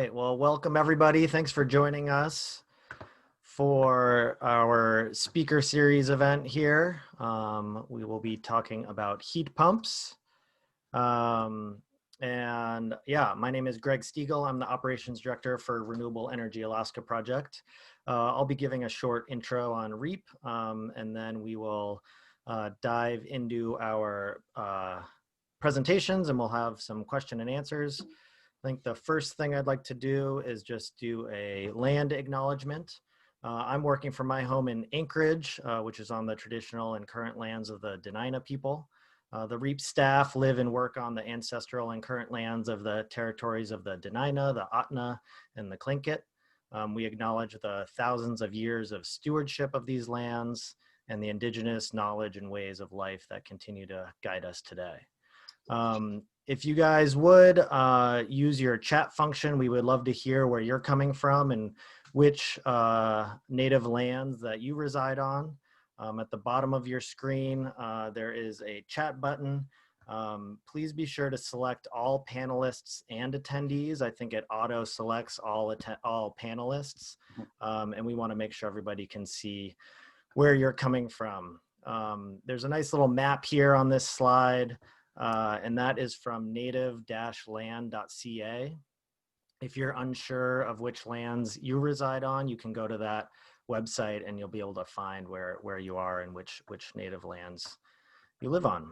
right, well, welcome everybody. Thanks for joining us for our speaker series event here. We will be talking about heat pumps. And yeah, my name is Greg Stiegel. I'm the operations director for Renewable Energy Alaska project. I'll be giving a short intro on REAP, and then we will dive into our presentations and we'll have some question and answers. I think the first thing I'd like to do is just do a land acknowledgement. I'm working from my home in Anchorage, which is on the traditional and current lands of the Dena'ina people. The REAP staff live and work on the ancestral and current lands of the territories of the Dena'ina, the Ahtna, and the Tlingit. We acknowledge the thousands of years of stewardship of these lands and the indigenous knowledge and ways of life that continue to guide us today. If you guys would use your chat function, we would love to hear where you're coming from and which native lands that you reside on. At the bottom of your screen, there is a chat button. Please be sure to select all panelists and attendees. I think it auto selects all panelists, and we want to make sure everybody can see where you're coming from. There's a nice little map here on this slide. And that is from native-land.ca. If you're unsure of which lands you reside on, you can go to that website and you'll be able to find where you are and which native lands you live on.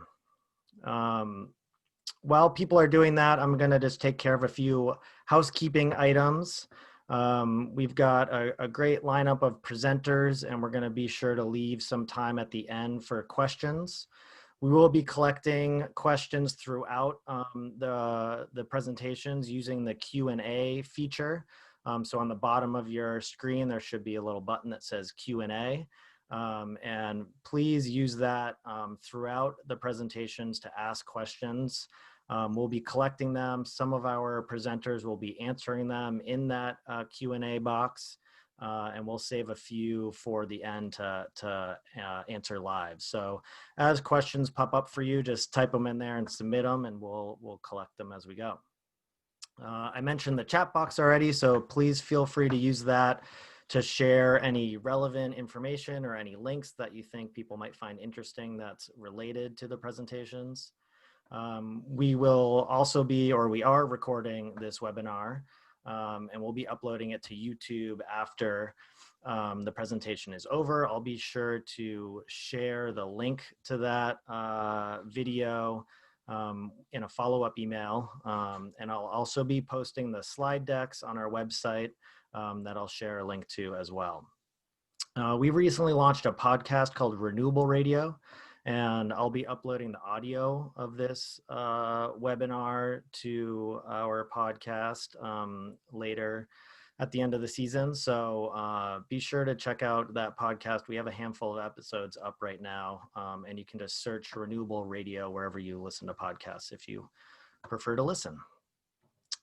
While people are doing that, I'm gonna just take care of a few housekeeping items. We've got a great lineup of presenters and we're gonna be sure to leave some time at the end for questions. We will be collecting questions throughout the presentations using the Q&A feature. So on the bottom of your screen, there should be a little button that says Q&A. And please use that throughout the presentations to ask questions. We'll be collecting them. Some of our presenters will be answering them in that Q&A box. And we'll save a few for the end to answer live. So as questions pop up for you, just type them in there and submit them and we'll collect them as we go. I mentioned the chat box already, so please feel free to use that to share any relevant information or any links that you think people might find interesting that's related to the presentations. We will also be, or we are recording this webinar. And we'll be uploading it to YouTube after the presentation is over. I'll be sure to share the link to that video in a follow-up email. And I'll also be posting the slide decks on our website that I'll share a link to as well. We recently launched a podcast called Renewable Radio. And I'll be uploading the audio of this webinar to our podcast later at the end of the season. So be sure to check out that podcast. We have a handful of episodes up right now, and you can just search Renewable Radio wherever you listen to podcasts if you prefer to listen.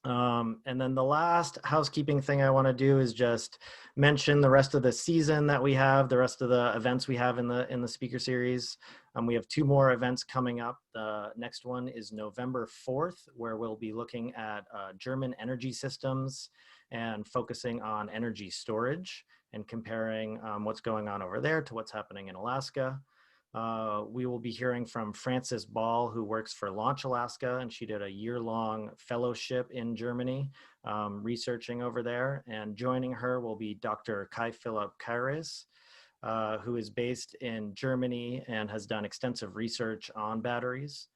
And then the last housekeeping thing I want to do is just mention the rest of the season that we have, the rest of the events we have in the speaker series. We have 2 more events coming up. The next one is November 4th, where we'll be looking at German energy systems and focusing on energy storage and comparing what's going on over there to what's happening in Alaska. We will be hearing from Frances Ball, who works for Launch Alaska, and she did a year-long fellowship in Germany, researching over there. And joining her will be Dr. Kai-Philipp Kairis, who is based in Germany and has done extensive research on batteries.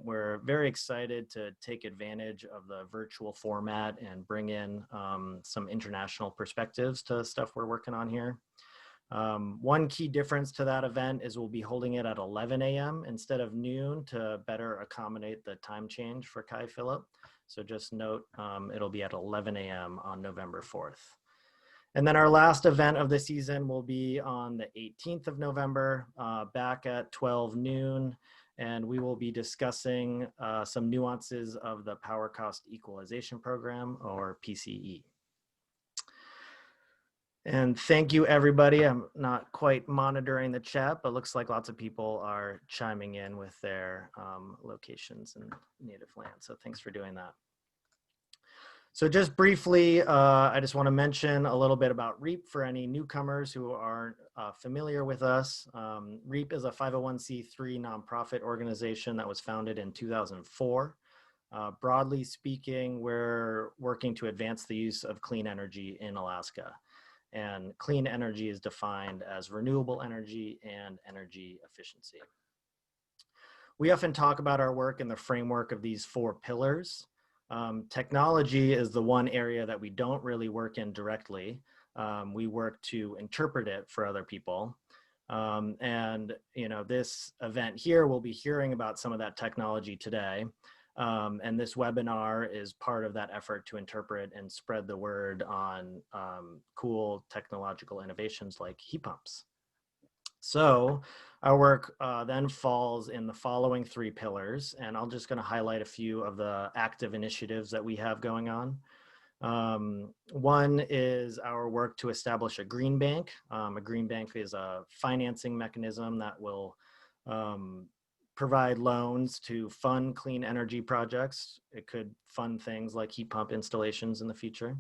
We're very excited to take advantage of the virtual format and bring in some international perspectives to stuff we're working on here. One key difference to that event is we'll be holding it at 11 a.m. instead of noon to better accommodate the time change for Kai-Philipp. So just note, it'll be at 11 a.m. on November 4th. And then our last event of the season will be on the 18th of November, back at 12 noon. And we will be discussing some nuances of the Power Cost Equalization Program, or PCE. And thank you, everybody. I'm not quite monitoring the chat, but looks like lots of people are chiming in with their locations and native land. So thanks for doing that. So just briefly, I just want to mention a little bit about REAP for any newcomers who aren't familiar with us. REAP is a 501c3 nonprofit organization that was founded in 2004. Broadly speaking, we're working to advance the use of clean energy in Alaska. And clean energy is defined as renewable energy and energy efficiency. We often talk about our work in the framework of these 4 pillars. Technology is the one area that we don't really work in directly. We work to interpret it for other people. And this event here, we'll be hearing about some of that technology today. And this webinar is part of that effort to interpret and spread the word on cool technological innovations like heat pumps. So our work then falls in the following 3 pillars, and I'm just going to highlight a few of the active initiatives that we have going on. One is our work to establish a green bank. A green bank is a financing mechanism that will provide loans to fund clean energy projects. It could fund things like heat pump installations in the future.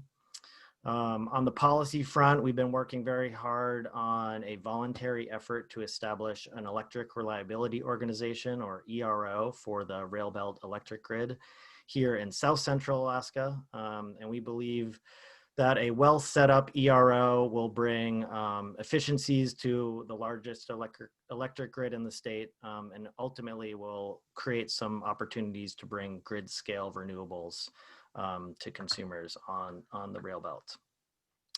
On the policy front, we've been working very hard on a voluntary effort to establish an electric reliability organization, or ERO, for the Railbelt electric grid here in South Central Alaska. And we believe that a well set up ERO will bring efficiencies to the largest electric grid in the state, and ultimately will create some opportunities to bring grid scale renewables to consumers on the rail belt.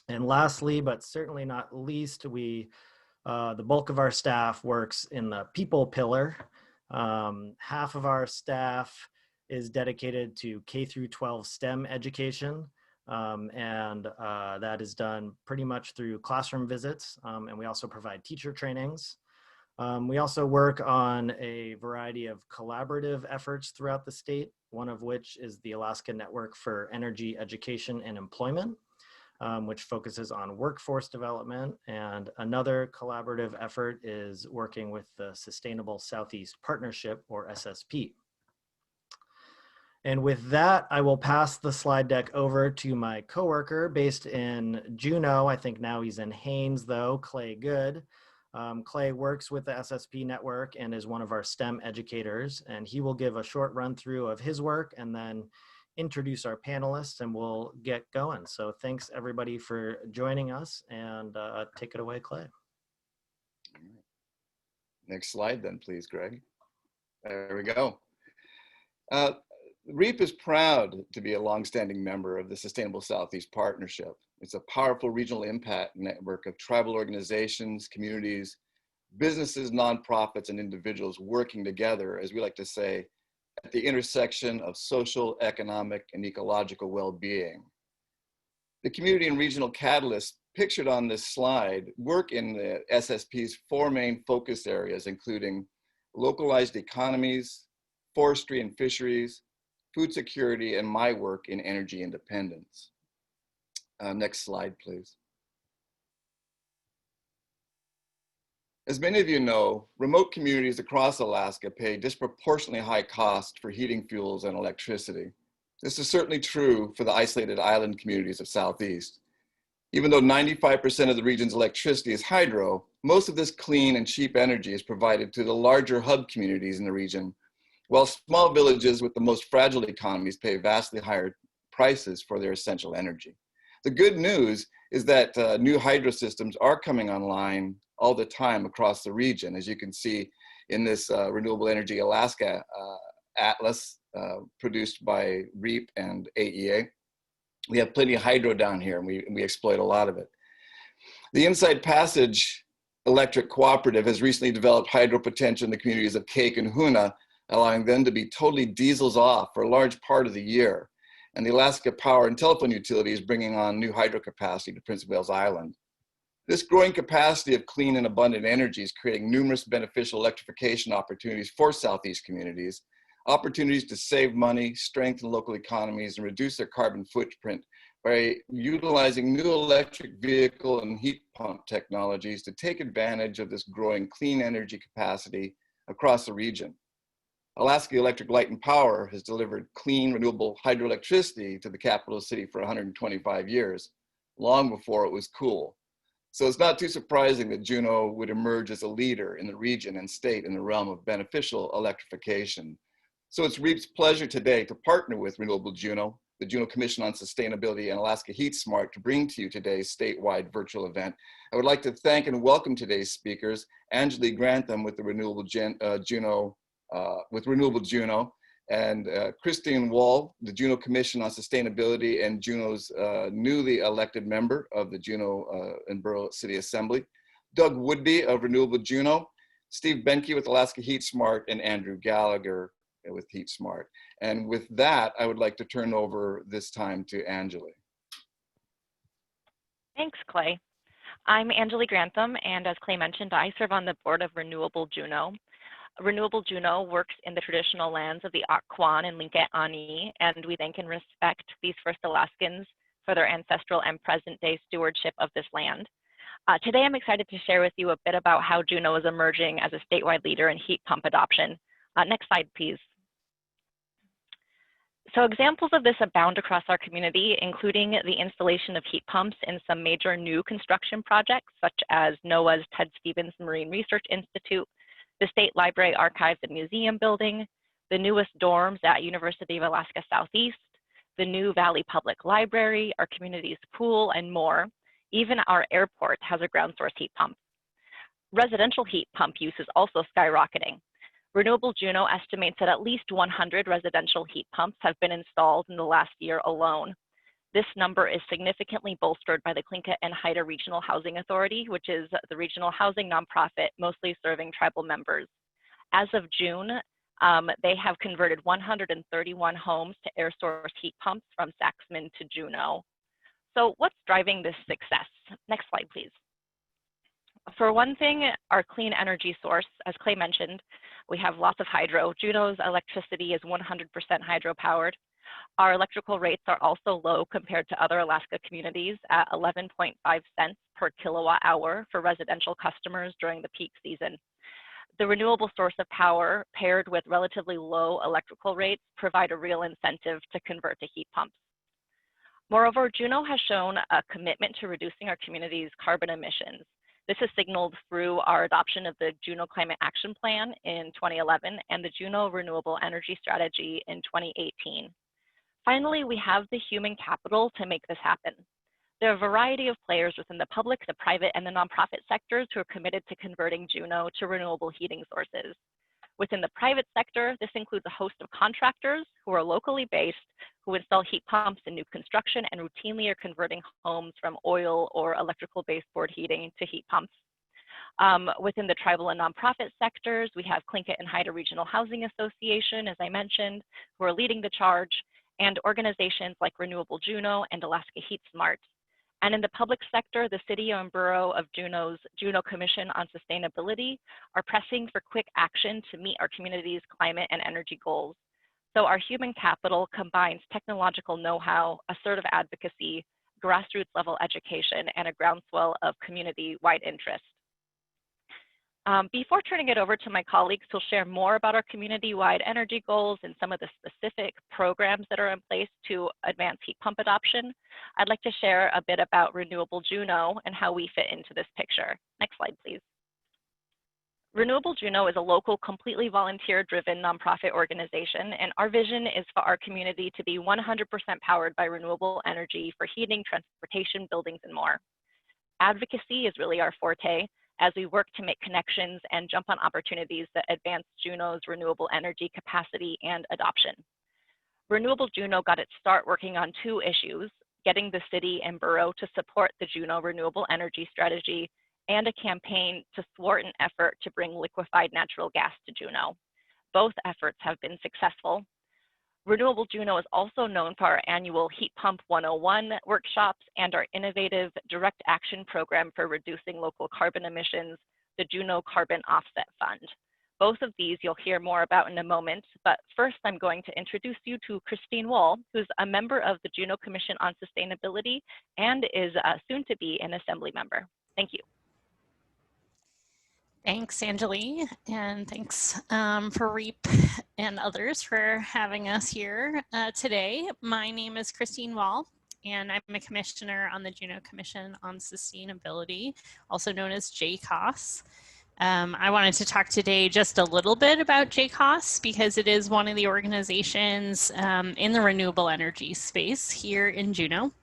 And lastly, but certainly not least, the bulk of our staff works in the people pillar. Half of our staff is dedicated to K through 12 STEM education. And that is done pretty much through classroom visits. And we also provide teacher trainings. We also work on a variety of collaborative efforts throughout the state, one of which is the Alaska Network for Energy Education and Employment, which focuses on workforce development. And another collaborative effort is working with the Sustainable Southeast Partnership, or SSP. And with that, I will pass the slide deck over to my coworker based in Juneau. I think now he's in Haines though, Clay Good. Clay works with the SSP network and is one of our STEM educators, and he will give a short run through of his work and then introduce our panelists, and we'll get going. So thanks everybody for joining us, and take it away, Clay. Next slide then, please, Greg. There we go. REAP is proud to be a longstanding member of the Sustainable Southeast Partnership. It's a powerful regional impact network of tribal organizations, communities, businesses, nonprofits, and individuals working together, as we like to say, at the intersection of social, economic, and ecological well-being. The community and regional catalysts pictured on this slide work in the SSP's 4 main focus areas, including localized economies, forestry and fisheries, food security, and my work in energy independence. Next slide, please. As many of you know, remote communities across Alaska pay disproportionately high costs for heating fuels and electricity. This is certainly true for the isolated island communities of Southeast. Even though 95% of the region's electricity is hydro, most of this clean and cheap energy is provided to the larger hub communities in the region, while small villages with the most fragile economies pay vastly higher prices for their essential energy. The good news is that new hydro systems are coming online all the time across the region. As you can see in this Renewable Energy Alaska Atlas produced by REAP and AEA, we have plenty of hydro down here, and we exploit a lot of it. The Inside Passage Electric Cooperative has recently developed hydro potential in the communities of Cake and Hoonah, allowing them to be totally diesels off for a large part of the year. And the Alaska Power and Telephone Utility is bringing on new hydro capacity to Prince of Wales Island. This growing capacity of clean and abundant energy is creating numerous beneficial electrification opportunities for Southeast communities, opportunities to save money, strengthen local economies, and reduce their carbon footprint by utilizing new electric vehicle and heat pump technologies to take advantage of this growing clean energy capacity across the region. Alaska Electric Light and Power has delivered clean, renewable hydroelectricity to the capital city for 125 years, long before it was cool. So it's not too surprising that Juneau would emerge as a leader in the region and state in the realm of beneficial electrification. So it's REAP's pleasure today to partner with Renewable Juneau, the Juneau Commission on Sustainability, and Alaska Heat Smart to bring to you today's statewide virtual event. I would like to thank and welcome today's speakers, Angela Grantham with the Renewable Juneau, and Christine Wall, the Juneau Commission on Sustainability and Juneau's newly elected member of the Juneau and Borough City Assembly, Doug Woodby of Renewable Juneau, Steve Benke with Alaska Heat Smart, and Andrew Gallagher with Heat Smart. And with that, I would like to turn over this time to Angela. Thanks, Clay. I'm Angela Grantham, and as Clay mentioned, I serve on the board of Renewable Juneau. Renewable Juneau works in the traditional lands of the Occoquan and Tlingit Ani, and we thank and respect these first Alaskans for their ancestral and present-day stewardship of this land. Today, I'm excited to share with you a bit about how Juneau is emerging as a statewide leader in heat pump adoption. Next slide, please. So examples of this abound across our community, including the installation of heat pumps in some major new construction projects, such as NOAA's Ted Stevens Marine Research Institute, the State Library Archives and Museum Building, the newest dorms at University of Alaska Southeast, the new Valley Public Library, our community's pool, and more. Even our airport has a ground source heat pump. Residential heat pump use is also skyrocketing. Renewable Juneau estimates that at least 100 residential heat pumps have been installed in the last year alone. This number is significantly bolstered by the Tlingit and Haida Regional Housing Authority, which is the regional housing nonprofit mostly serving tribal members. As of June, they have converted 131 homes to air source heat pumps from Saxman to Juneau. So what's driving this success? Next slide, please. For one thing, our clean energy source, as Clay mentioned, we have lots of hydro. Juneau's electricity is 100% hydro-powered. Our electrical rates are also low compared to other Alaska communities at 11.5 cents per kilowatt hour for residential customers during the peak season. The renewable source of power paired with relatively low electrical rates provide a real incentive to convert to heat pumps. Moreover, Juneau has shown a commitment to reducing our community's carbon emissions. This is signaled through our adoption of the Juneau Climate Action Plan in 2011 and the Juneau Renewable Energy Strategy in 2018. Finally, we have the human capital to make this happen. There are a variety of players within the public, the private, and the nonprofit sectors who are committed to converting Juneau to renewable heating sources. Within the private sector, this includes a host of contractors who are locally based, who install heat pumps in new construction and routinely are converting homes from oil or electrical baseboard heating to heat pumps. Within the tribal and nonprofit sectors, we have Tlingit and Haida Regional Housing Association, as I mentioned, who are leading the charge, and organizations like Renewable Juneau and Alaska Heat Smart. And in the public sector, the City and Borough of Juneau's Juneau Commission on Sustainability are pressing for quick action to meet our community's climate and energy goals. So our human capital combines technological know-how, assertive advocacy, grassroots level education, and a groundswell of community-wide interest. Before turning it over to my colleagues who'll share more about our community-wide energy goals and some of the specific programs that are in place to advance heat pump adoption, I'd like to share a bit about Renewable Juneau and how we fit into this picture. Next slide, please. Renewable Juneau is a local, completely volunteer-driven nonprofit organization, and our vision is for our community to be 100% powered by renewable energy for heating, transportation, buildings, and more. Advocacy is really our forte, as we work to make connections and jump on opportunities that advance Juneau's renewable energy capacity and adoption. Renewable Juneau got its start working on two issues: getting the city and borough to support the Juneau Renewable Energy Strategy and a campaign to thwart an effort to bring liquefied natural gas to Juneau. Both efforts have been successful. Renewable Juneau is also known for our annual Heat Pump 101 workshops and our innovative direct action program for reducing local carbon emissions, the Juneau Carbon Offset Fund. Both of these you'll hear more about in a moment, but first I'm going to introduce you to Christine Wall, who's a member of the Juneau Commission on Sustainability and is soon to be an assembly member. Thank you. Thanks, Anjali, and thanks for REAP and others for having us here today. My name is Christine Wall, and I'm a commissioner on the Juneau Commission on Sustainability, also known as JCOS. I wanted to talk today just a little bit about JCOS because it is one of the organizations in the renewable energy space here in Juneau.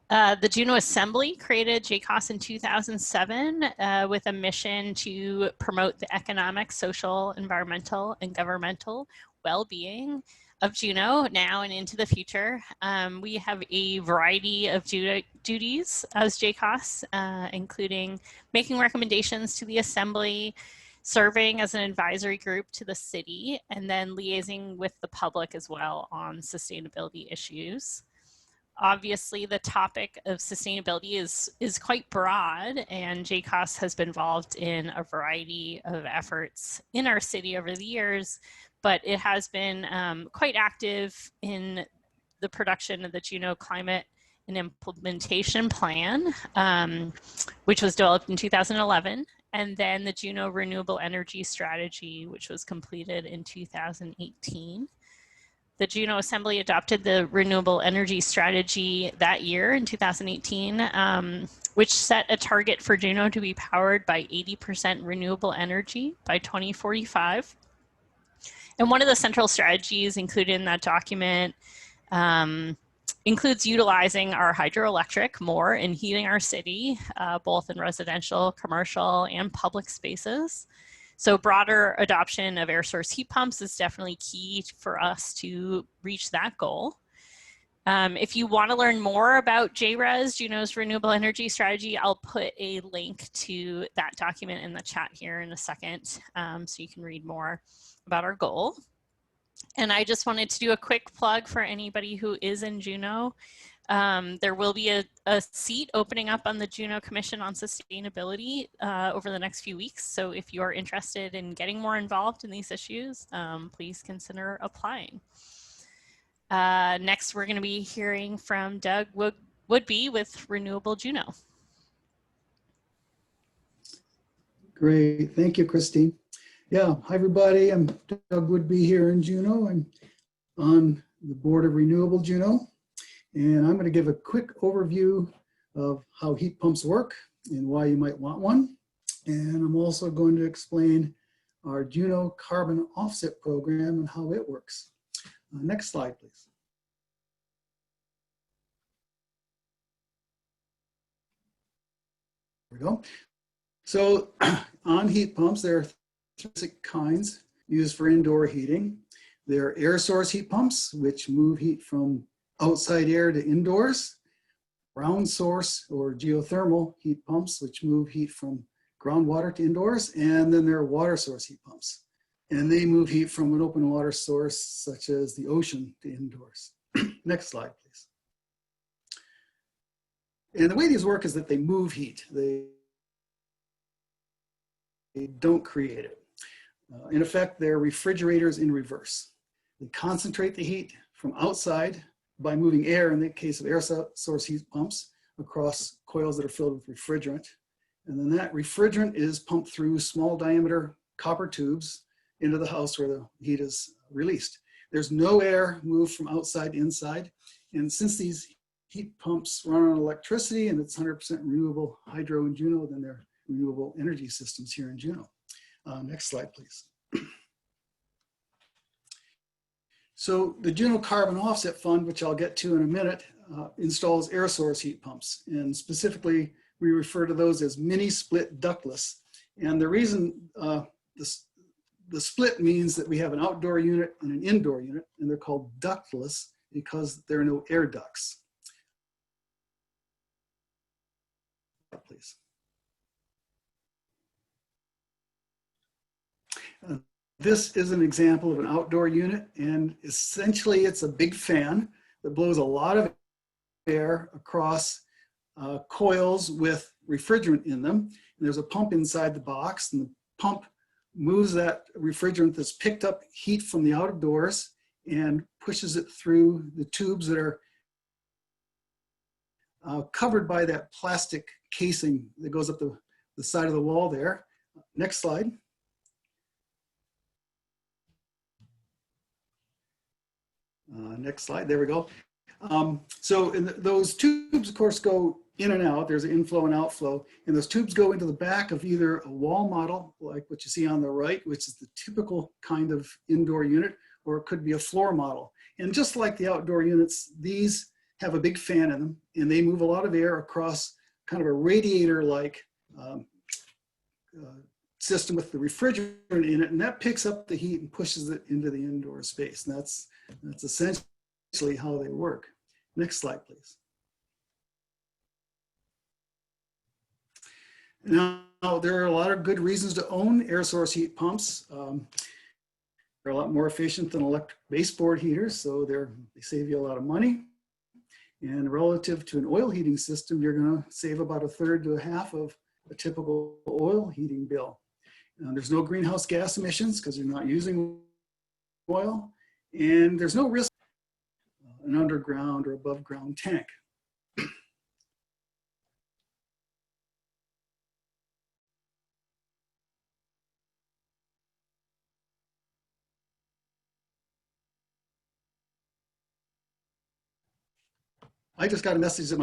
The Juneau Assembly created JCOS in 2007 with a mission to promote the economic, social, environmental, and governmental well-being of Juneau now and into the future. We have a variety of duties as JCOS, including making recommendations to the Assembly, serving as an advisory group to the city, and then liaising with the public as well on sustainability issues. Obviously, the topic of sustainability is quite broad, and JCOS has been involved in a variety of efforts in our city over the years, but it has been quite active in the production of the Juneau Climate and Implementation Plan, which was developed in 2011, and then the Juneau Renewable Energy Strategy, which was completed in 2018. The Juneau Assembly adopted the Renewable Energy Strategy that year in 2018, which set a target for Juneau to be powered by 80% renewable energy by 2045. And one of the central strategies included in that document includes utilizing our hydroelectric more in heating our city, both in residential, commercial, and public spaces. So broader adoption of air source heat pumps is definitely key for us to reach that goal. If you want to learn more about JRES, Juneau's Renewable Energy Strategy, I'll put a link to that document in the chat here in a second, so you can read more about our goal. And I just wanted to do a quick plug for anybody who is in Juneau. There will be a seat opening up on the Juneau Commission on Sustainability over the next few weeks. So if you are interested in getting more involved in these issues, please consider applying. Next, we're going to be hearing from Doug Woodby with Renewable Juneau. Great, thank you, Christine. Yeah, hi everybody, I'm Doug Woodby here in Juneau. I'm on the board of Renewable Juneau. And I'm going to give a quick overview of how heat pumps work and why you might want one. And I'm also going to explain our Juneau carbon offset program and how it works. Next slide, please. There we go. So on heat pumps, there are three basic kinds used for indoor heating. There are air source heat pumps, which move heat from outside air to indoors, ground source or geothermal heat pumps, which move heat from groundwater to indoors, and then there are water source heat pumps. And they move heat from an open water source, such as the ocean, to indoors. Next slide, please. And the way these work is that they move heat. They don't create it. In effect, they're refrigerators in reverse. They concentrate the heat from outside by moving air, in the case of air source heat pumps, across coils that are filled with refrigerant. And then that refrigerant is pumped through small diameter copper tubes into the house where the heat is released. There's no air moved from outside to inside. And since these heat pumps run on electricity and it's 100% renewable hydro in Juneau, then they're renewable energy systems here in Juneau. Next slide, please. So the Juneau Carbon Offset Fund, which I'll get to in a minute, installs air source heat pumps. And specifically, we refer to those as mini split ductless. And the reason the split means that we have an outdoor unit and an indoor unit, and they're called ductless because there are no air ducts. Please. This is an example of an outdoor unit, and essentially it's a big fan that blows a lot of air across coils with refrigerant in them. And there's a pump inside the box, and the pump moves that refrigerant that's picked up heat from the outdoors and pushes it through the tubes that are covered by that plastic casing that goes up the side of the wall there. Next slide. Next slide, there we go. So those tubes, of course, go in and out. There's an inflow and outflow. And those tubes go into the back of either a wall model, like what you see on the right, which is the typical kind of indoor unit, or it could be a floor model. And just like the outdoor units, these have a big fan in them, and they move a lot of air across kind of a radiator-like system with the refrigerant in it, and that picks up the heat and pushes it into the indoor space. And that's essentially how they work. Next slide, please. Now, there are a lot of good reasons to own air source heat pumps. They're a lot more efficient than electric baseboard heaters, so they save you a lot of money. And relative to an oil heating system, you're going to save about 1/3 to 1/2 of a typical oil heating bill. There's no greenhouse gas emissions because you're not using oil, and there's no risk of an underground or above ground tank. I just got a message that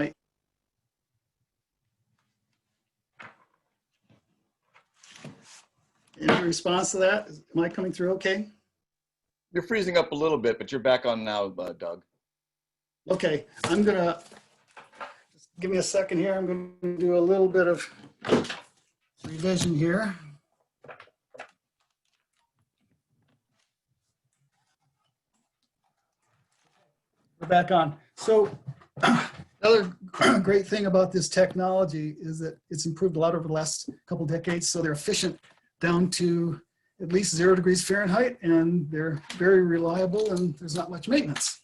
any response to that? Am I coming through okay? You're freezing up a little bit, but you're back on now, Doug. Okay, I'm gonna, just give me a second here. I'm gonna do a little bit of revision here. We're back on. So another great thing about this technology is that it's improved a lot over the last couple decades. So they're efficient down to at least 0 degrees Fahrenheit, and they're very reliable, and there's not much maintenance.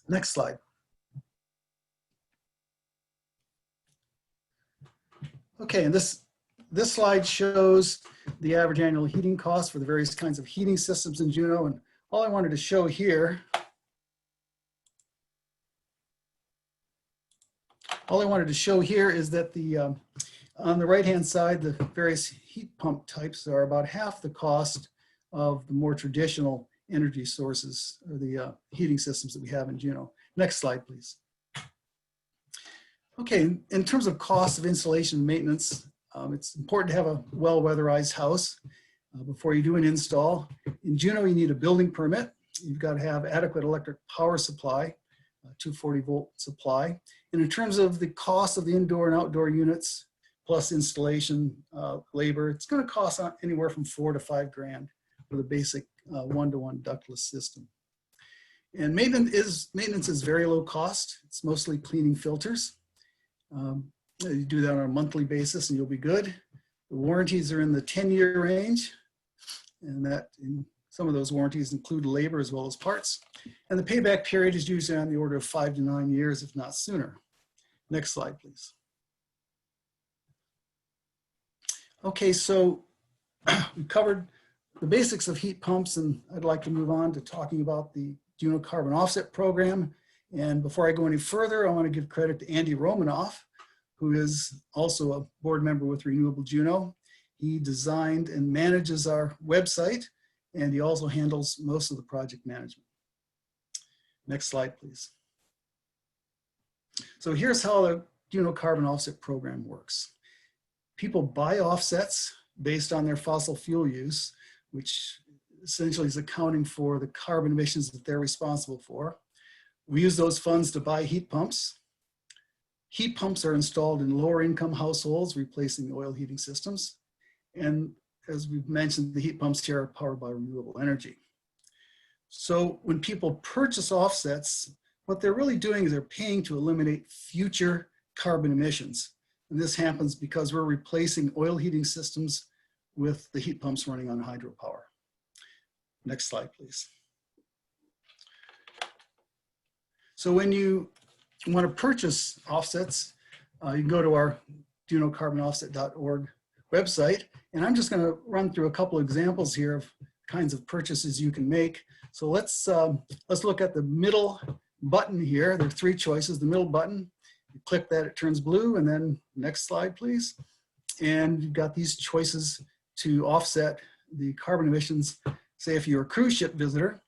Next slide. Okay, and this slide shows the average annual heating cost for the various kinds of heating systems in Juneau. And all I wanted to show here, is that on the right-hand side, the various heat pump types are about half the cost of the more traditional energy sources, or the heating systems that we have in Juneau. Next slide, please. Okay, in terms of cost of installation and maintenance, it's important to have a well-weatherized house before you do an install. In Juneau, you need a building permit. You've got to have adequate electric power supply, 240-volt supply. And in terms of the cost of the indoor and outdoor units, plus installation labor, it's going to cost anywhere from $4 to $5 grand for the basic one-to-one ductless system. And maintenance is very low cost. It's mostly cleaning filters. You do that on a monthly basis and you'll be good. The warranties are in the 10-year range, and some of those warranties include labor as well as parts. And the payback period is usually on the order of 5 to 9 years, if not sooner. Next slide, please. Okay, so we covered the basics of heat pumps, and I'd like to move on to talking about the Juneau Carbon Offset Program. And before I go any further, I want to give credit to Andy Romanoff, who is also a board member with Renewable Juneau. He designed and manages our website, and he also handles most of the project management. Next slide, please. So here's how the Juneau Carbon Offset Program works. People buy offsets based on their fossil fuel use, which essentially is accounting for the carbon emissions that they're responsible for. We use those funds to buy heat pumps. Heat pumps are installed in lower income households, replacing oil heating systems. And as we've mentioned, the heat pumps here are powered by renewable energy. So when people purchase offsets, what they're really doing is they're paying to eliminate future carbon emissions. And this happens because we're replacing oil heating systems with the heat pumps running on hydropower. Next slide, please. So when you want to purchase offsets, you can go to our junocarbanoffset.org website. And I'm just going to run through a couple of examples here of kinds of purchases you can make. So let's look at the middle button here. There are 3 choices. The middle button, you click that, it turns blue, and then next slide, please. And you've got these choices to offset the carbon emissions, say if you're a cruise ship visitor,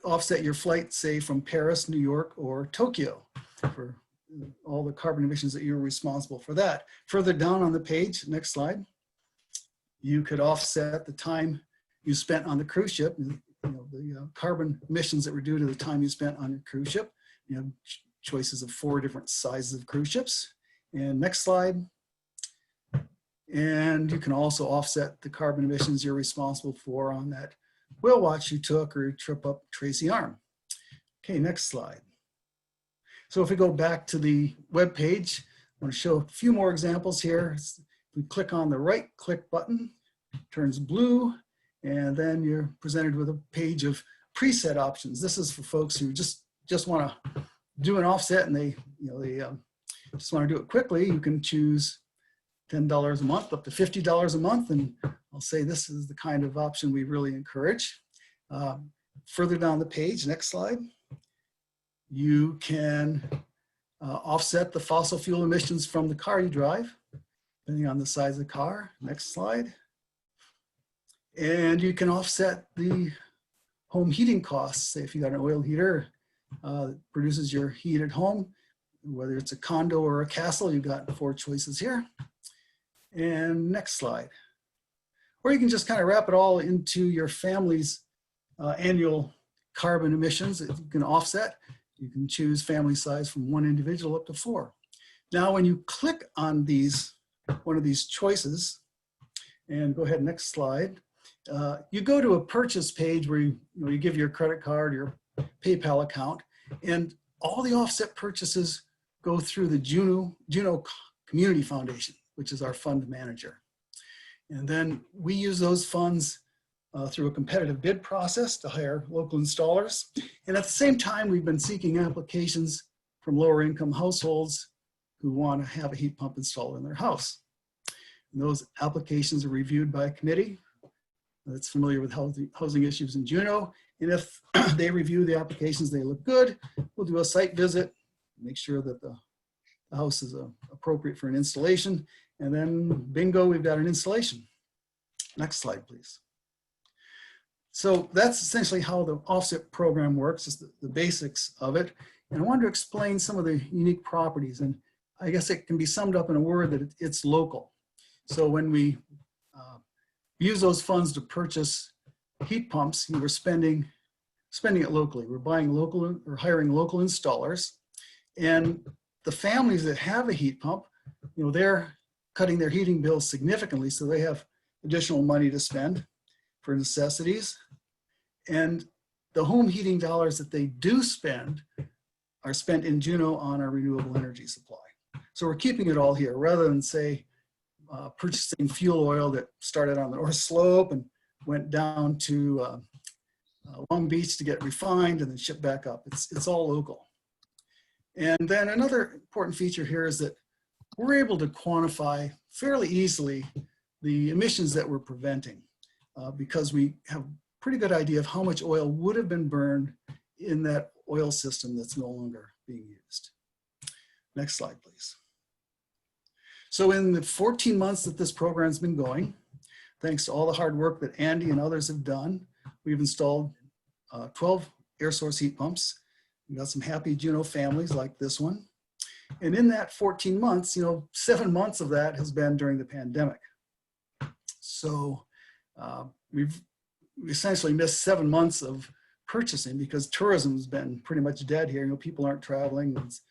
offset your flight, say from Paris, New York, or Tokyo, for all the carbon emissions that you're responsible for that. Further down on the page, next slide, you could offset the time you spent on the cruise ship, the carbon emissions that were due to the time you spent on your cruise ship. You have choices of 4 different sizes of cruise ships. And next slide. And you can also offset the carbon emissions you're responsible for on that whale watch you took or your trip up Tracy Arm. Okay, next slide. So if we go back to the web page, I want to show a few more examples here. We click on the right click button, turns blue, and then you're presented with a page of preset options. This is for folks who just want to do an offset and they just want to do it quickly. You can choose $10 a month up to $50 a month, and I'll say this is the kind of option we really encourage. Further down the page, next slide, you can offset the fossil fuel emissions from the car you drive, depending on the size of the car. Next slide. And you can offset the home heating costs. Say if you got an oil heater that produces your heat at home, whether it's a condo or a castle, you've got 4 choices here. And next slide. Or you can just kind of wrap it all into your family's annual carbon emissions that you can offset. You can choose family size from 1 individual up to 4. Now, when you click on one of these choices, and go ahead, next slide, you go to a purchase page where you give your credit card, your PayPal account, and all the offset purchases go through the Juno Community Foundation, which is our fund manager. And then we use those funds through a competitive bid process to hire local installers. And at the same time, we've been seeking applications from lower income households who want to have a heat pump installed in their house. And those applications are reviewed by a committee that's familiar with housing issues in Juneau. And if they review the applications, they look good, we'll do a site visit, make sure that the house is appropriate for an installation. And then bingo, we've got an installation. Next slide, please. So that's essentially how the offset program works, just the basics of it. And I wanted to explain some of the unique properties. And I guess it can be summed up in a word that it's local. So when we use those funds to purchase heat pumps, we're spending it locally. We're buying local or hiring local installers. And the families that have a heat pump, they're cutting their heating bills significantly, so they have additional money to spend for necessities. And the home heating dollars that they do spend are spent in Juneau on our renewable energy supply. So we're keeping it all here rather than say purchasing fuel oil that started on the North Slope and went down to Long Beach to get refined and then shipped back up. It's all local. And then another important feature here is that we're able to quantify fairly easily the emissions that we're preventing because we have a pretty good idea of how much oil would have been burned in that oil system that's no longer being used. Next slide, please. So in the 14 months that this program's been going, thanks to all the hard work that Andy and others have done, we've installed 12 air source heat pumps. We've got some happy Juneau families like this one. And in that 14 months, 7 months of that has been during the pandemic. So we've essentially missed 7 months of purchasing because tourism has been pretty much dead here. People aren't traveling. There's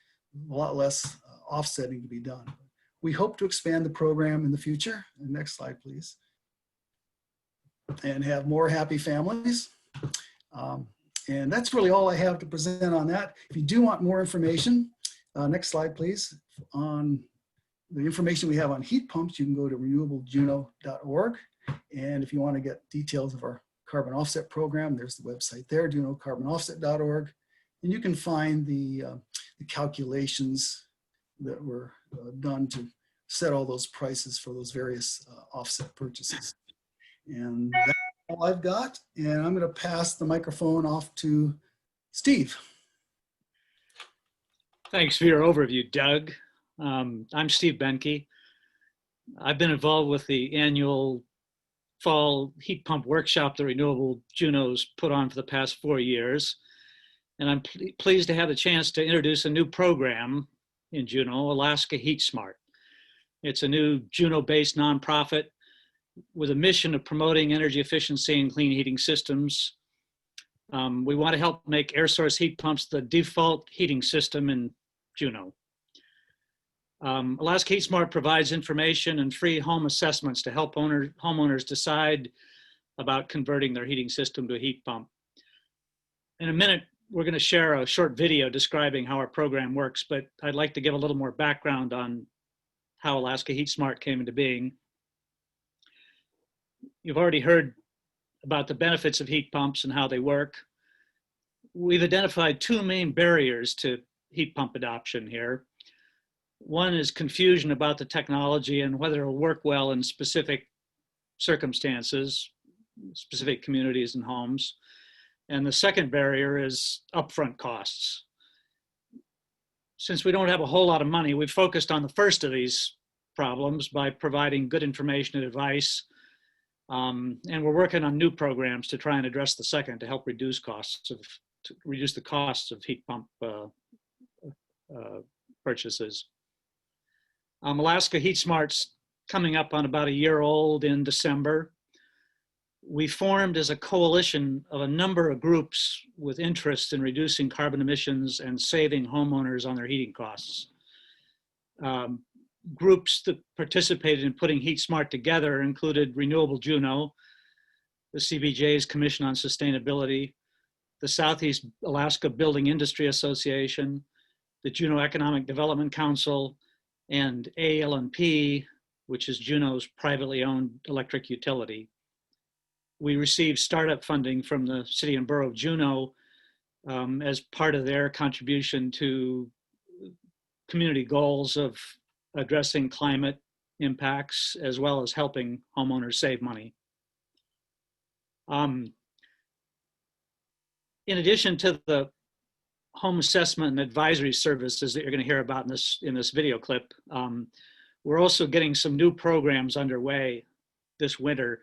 a lot less offsetting to be done. We hope to expand the program in the future. And next slide, please. And have more happy families. And that's really all I have to present on that. If you do want more information, next slide, please. On the information we have on heat pumps, you can go to renewablejuneau.org. And if you want to get details of our carbon offset program, there's the website there, junocarbanoffset.org. And you can find the calculations that were done to set all those prices for those various offset purchases. And that's all I've got. And I'm going to pass the microphone off to Steve. Thanks for your overview, Doug. I'm Steve Benke. I've been involved with the annual fall heat pump workshop that Renewable Juneau's put on for the past 4 years. And I'm pleased to have the chance to introduce a new program in Juneau, Alaska Heat Smart. It's a new Juneau-based nonprofit with a mission of promoting energy efficiency and clean heating systems. We want to help make air source heat pumps the default heating system in Juneau. Alaska Heat Smart provides information and free home assessments to help homeowners decide about converting their heating system to a heat pump. In a minute, we're going to share a short video describing how our program works, but I'd like to give a little more background on how Alaska Heat Smart came into being. You've already heard about the benefits of heat pumps and how they work. We've identified two main barriers to heat pump adoption here. One is confusion about the technology and whether it'll work well in specific circumstances, specific communities and homes. And the second barrier is upfront costs. Since we don't have a whole lot of money, we've focused on the first of these problems by providing good information and advice. And we're working on new programs to try and address the second to help reduce the costs of heat pump purchases. Alaska Heat Smart's coming up on about a year old in December. We formed as a coalition of a number of groups with interest in reducing carbon emissions and saving homeowners on their heating costs. Groups that participated in putting Heat Smart together included Renewable Juneau, the CBJ's Commission on Sustainability, the Southeast Alaska Building Industry Association, the Juneau Economic Development Council, and ALNP, which is Juneau's privately owned electric utility. We received startup funding from the City and Borough of Juneau as part of their contribution to community goals of addressing climate impacts as well as helping homeowners save money. In addition to the home assessment and advisory services that you're going to hear about in this video clip, we're also getting some new programs underway this winter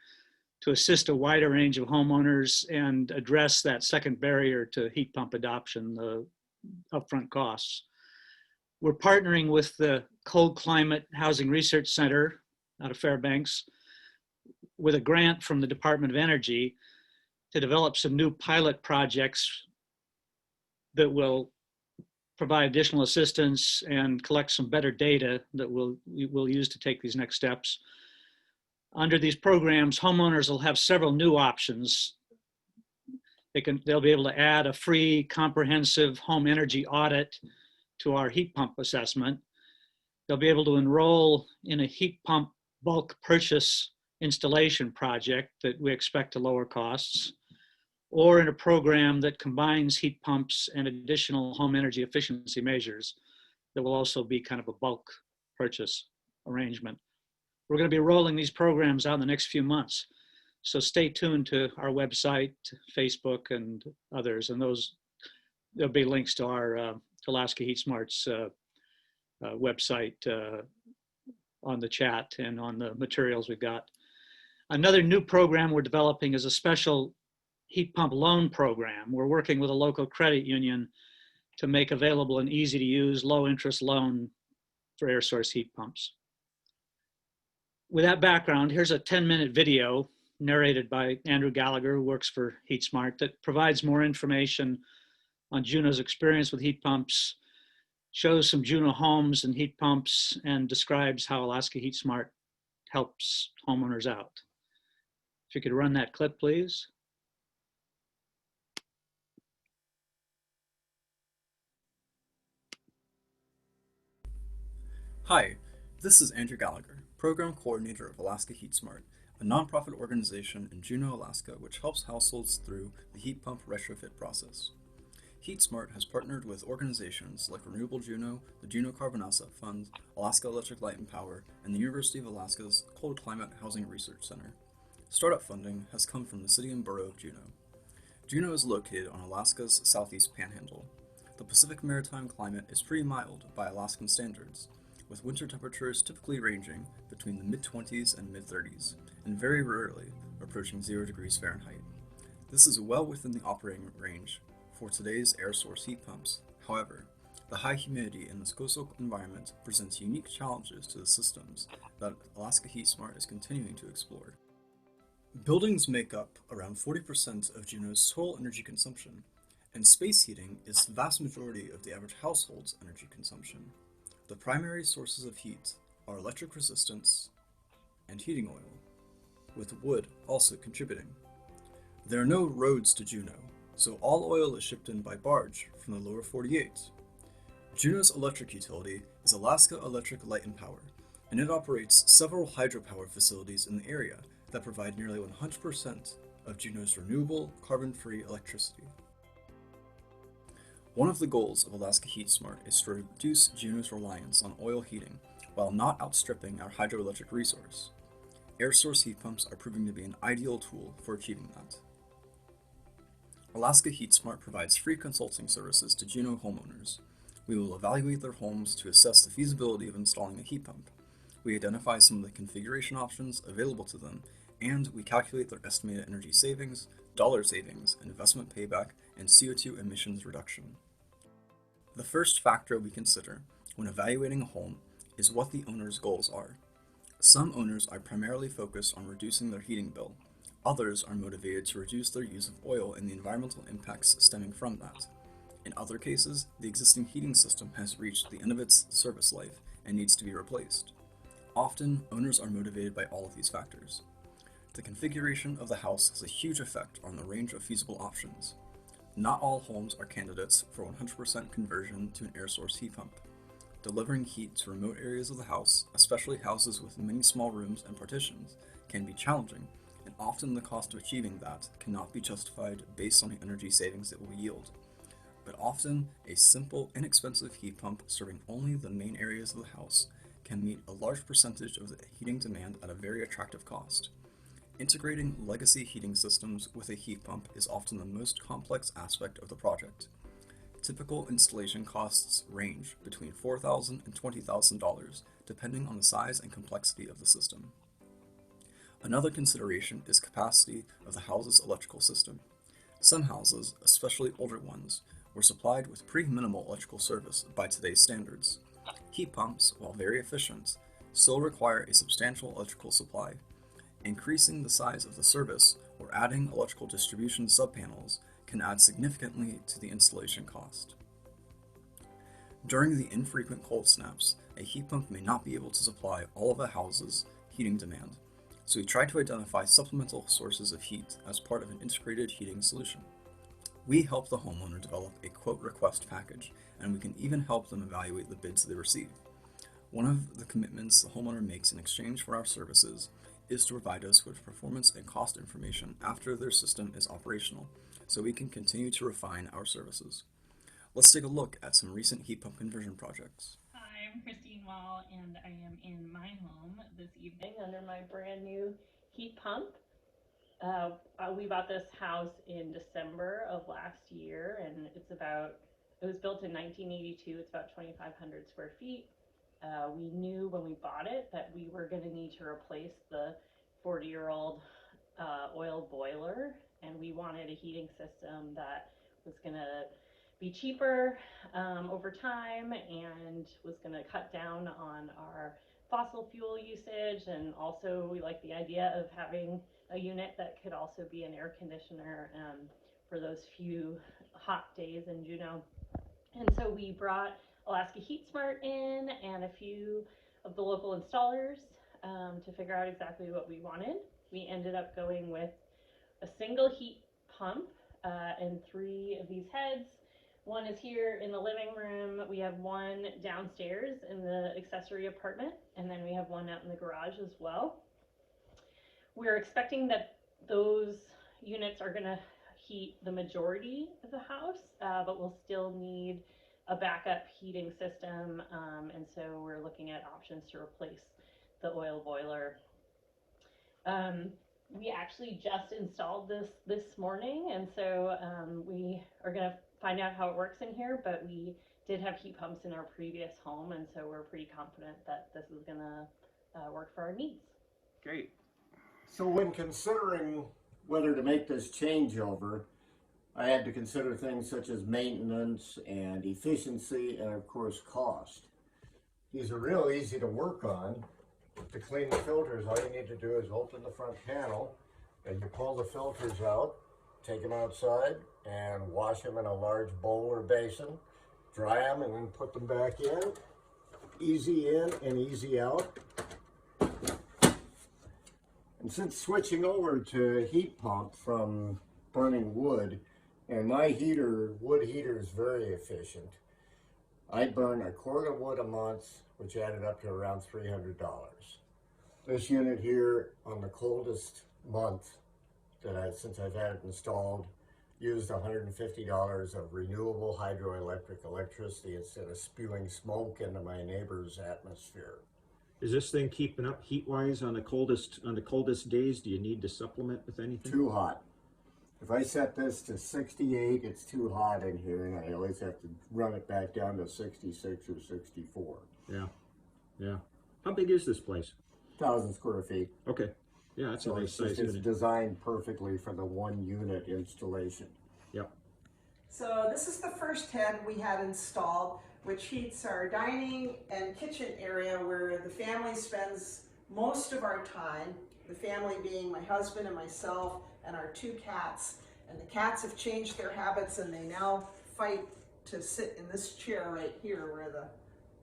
to assist a wider range of homeowners and address that second barrier to heat pump adoption, the upfront costs. We're partnering with the Cold Climate Housing Research Center out of Fairbanks with a grant from the Department of Energy to develop some new pilot projects that will provide additional assistance and collect some better data that we'll use to take these next steps. Under these programs, homeowners will have several new options. They'll be able to add a free comprehensive home energy audit to our heat pump assessment. They'll be able to enroll in a heat pump bulk purchase installation project that we expect to lower costs, or in a program that combines heat pumps and additional home energy efficiency measures that will also be kind of a bulk purchase arrangement. We're going to be rolling these programs out in the next few months. So stay tuned to our website, Facebook, and others. And there'll be links to our Alaska Heat Smart's website on the chat and on the materials we've got. Another new program we're developing is a special heat pump loan program. We're working with a local credit union to make available an easy to use, low interest loan for air source heat pumps. With that background, here's a 10-minute video narrated by Andrew Gallagher, who works for Heat Smart, that provides more information on Juneau's experience with heat pumps, shows some Juneau homes and heat pumps, and describes how Alaska Heat Smart helps homeowners out. If you could run that clip, please. Hi, this is Andrew Gallagher, Program Coordinator of Alaska Heat Smart, a nonprofit organization in Juneau, Alaska, which helps households through the heat pump retrofit process. Heat Smart has partnered with organizations like Renewable Juneau, the Juneau Carbon Asset Fund, Alaska Electric Light and Power, and the University of Alaska's Cold Climate Housing Research Center. Startup funding has come from the City and Borough of Juneau. Juneau is located on Alaska's southeast panhandle. The Pacific maritime climate is pretty mild by Alaskan standards. with winter temperatures typically ranging between the mid-20s and mid-30s, and very rarely approaching 0 degrees Fahrenheit. This is well within the operating range for today's air source heat pumps. However, the high humidity in this coastal environment presents unique challenges to the systems that Alaska Heat Smart is continuing to explore. Buildings make up around 40% of Juneau's total energy consumption, and space heating is the vast majority of the average household's energy consumption. The primary sources of heat are electric resistance and heating oil, with wood also contributing. There are no roads to Juneau, so all oil is shipped in by barge from the lower 48. Juneau's electric utility is Alaska Electric Light and Power, and it operates several hydropower facilities in the area that provide nearly 100% of Juneau's renewable, carbon-free electricity. One of the goals of Alaska Heat Smart is to reduce Juneau's reliance on oil heating while not outstripping our hydroelectric resource. Air source heat pumps are proving to be an ideal tool for achieving that. Alaska Heat Smart provides free consulting services to Juneau homeowners. We will evaluate their homes to assess the feasibility of installing a heat pump. We identify some of the configuration options available to them, and we calculate their estimated energy savings, dollar savings, investment payback, and CO2 emissions reduction. The first factor we consider when evaluating a home is what the owner's goals are. Some owners are primarily focused on reducing their heating bill. Others are motivated to reduce their use of oil and the environmental impacts stemming from that. In other cases, the existing heating system has reached the end of its service life and needs to be replaced. Often, owners are motivated by all of these factors. The configuration of the house has a huge effect on the range of feasible options. Not all homes are candidates for 100% conversion to an air source heat pump. Delivering heat to remote areas of the house, especially houses with many small rooms and partitions, can be challenging, and often the cost of achieving that cannot be justified based on the energy savings it will yield. But often, a simple, inexpensive heat pump serving only the main areas of the house can meet a large percentage of the heating demand at a very attractive cost. Integrating legacy heating systems with a heat pump is often the most complex aspect of the project. Typical installation costs range between $4,000 and $20,000, depending on the size and complexity of the system. Another consideration is capacity of the house's electrical system. Some houses, especially older ones, were supplied with pretty minimal electrical service by today's standards. Heat pumps, while very efficient, still require a substantial electrical supply. Increasing the size of the service or adding electrical distribution subpanels can add significantly to the installation cost. During the infrequent cold snaps, a heat pump may not be able to supply all of a house's heating demand, so we try to identify supplemental sources of heat as part of an integrated heating solution. We help the homeowner develop a quote request package, and we can even help them evaluate the bids they receive. One of the commitments the homeowner makes in exchange for our services is to provide us with performance and cost information after their system is operational, so we can continue to refine our services. Let's take a look at some recent heat pump conversion projects. Hi, I'm Christine Wall, and I am in my home this evening under my brand new heat pump. We bought this house in December of last year, and it was built in 1982. It's about 2,500 square feet. We knew when we bought it that we were going to need to replace the 40-year-old oil boiler, and we wanted a heating system that was going to be cheaper over time and was going to cut down on our fossil fuel usage. And also we like the idea of having a unit that could also be an air conditioner for those few hot days in Juneau. And so we brought Alaska Heat Smart in and a few of the local installers to figure out exactly what we wanted. We ended up going with a single heat pump and 3 of these heads. One is here in the living room. We have one downstairs in the accessory apartment, and then we have one out in the garage as well. We're expecting that those units are going to heat the majority of the house, but we'll still need a backup heating system, and so we're looking at options to replace the oil boiler. We actually just installed this morning, and so we are going to find out how it works in here, but we did have heat pumps in our previous home, and so we're pretty confident that this is gonna work for our needs. Great. So when considering whether to make this changeover, I had to consider things such as maintenance and efficiency and of course cost. These are real easy to work on. To clean the filters, all you need to do is open the front panel and you pull the filters out, take them outside and wash them in a large bowl or basin, dry them and then put them back in. Easy in and easy out. And since switching over to heat pump from burning wood, and my wood heater is very efficient, I burn a quart of wood a month, which added up to around $300. This unit here, on the coldest month since I've had it installed, used $150 of renewable hydroelectric electricity instead of spewing smoke into my neighbor's atmosphere. Is this thing keeping up heat-wise on the coldest days? Do you need to supplement with anything? Too hot. If I set this to 68, it's too hot in here, and I always have to run it back down to 66 or 64. Yeah, yeah. How big is this place? 1,000 square feet. Okay. Yeah, that's So a nice size it's unit. designed perfectly for the one unit installation. Yep. So this is the first head we had installed, which heats our dining and kitchen area where the family spends most of our time, the family being my husband and myself and our 2 cats. And the cats have changed their habits and they now fight to sit in this chair right here where the